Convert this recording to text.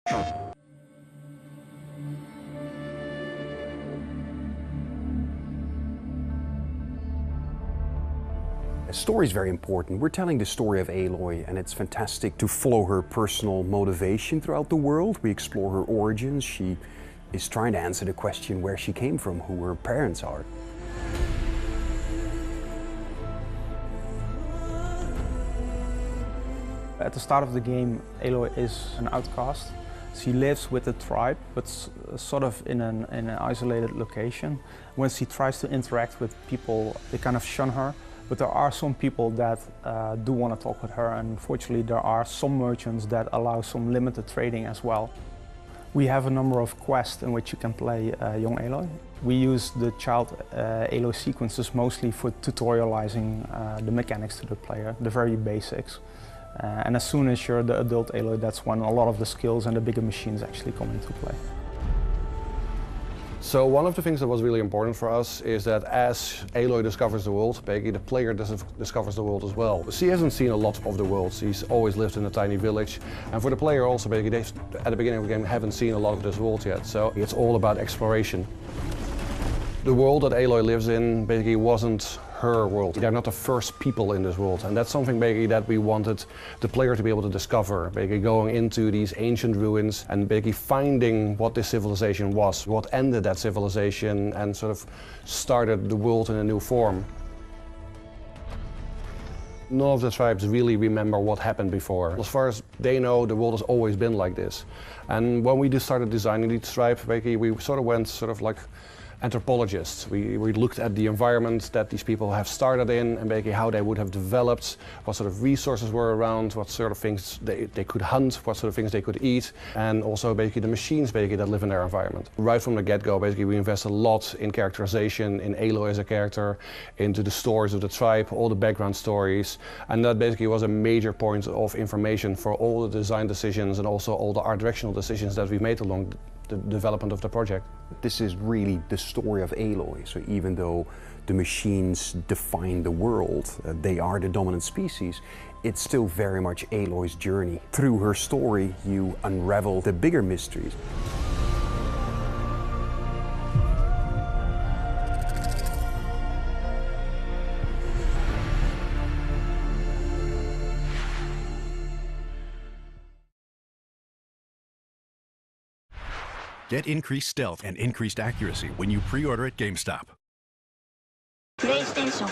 The story is very important. We're telling the story of Aloy, and it's fantastic to follow her personal motivation throughout the world. We explore her origins. She is trying to answer the question where she came from, who her parents are. At the start of the game, Aloy is an outcast. She lives with the tribe, but sort of in an isolated location. When she tries to interact with people, they kind of shun her. But there are some people that do want to talk with her, and unfortunately there are some merchants that allow some limited trading as well. We have a number of quests in which you can play young Aloy. We use the child Aloy sequences mostly for tutorializing the mechanics to the player, the very basics. And as soon as you're the adult Aloy, that's when a lot of the skills and the bigger machines actually come into play. So one of the things that was really important for us is that as Aloy discovers the world, basically the player discovers the world as well. She hasn't seen a lot of the world. She's always lived in a tiny village. And for the player also, basically, they, at the beginning of the game, haven't seen a lot of this world yet. So it's all about exploration. The world that Aloy lives in basically wasn't her world. They're not the first people in this world, and that's something basically that we wanted the player to be able to discover, basically going into these ancient ruins and basically finding what this civilization was, what ended that civilization and sort of started the world in a new form. None of the tribes really remember what happened before. As far as they know, the world has always been like this. And when we just started designing these tribes, basically we sort of went sort of like anthropologists. We looked at the environment that these people have started in and basically how they would have developed, what sort of resources were around, what sort of things they could hunt, what sort of things they could eat, and also basically the machines basically that live in their environment. Right from the get-go, basically we invest a lot in characterization, in Aloy as a character, into the stories of the tribe, all the background stories, and that basically was a major point of information for all the design decisions and also all the art directional decisions that we made along the development of the project. This is really the story of Aloy. So even though the machines define the world, they are the dominant species, it's still very much Aloy's journey. Through her story, you unravel the bigger mysteries. Get increased stealth and increased accuracy when you pre-order at GameStop. PlayStation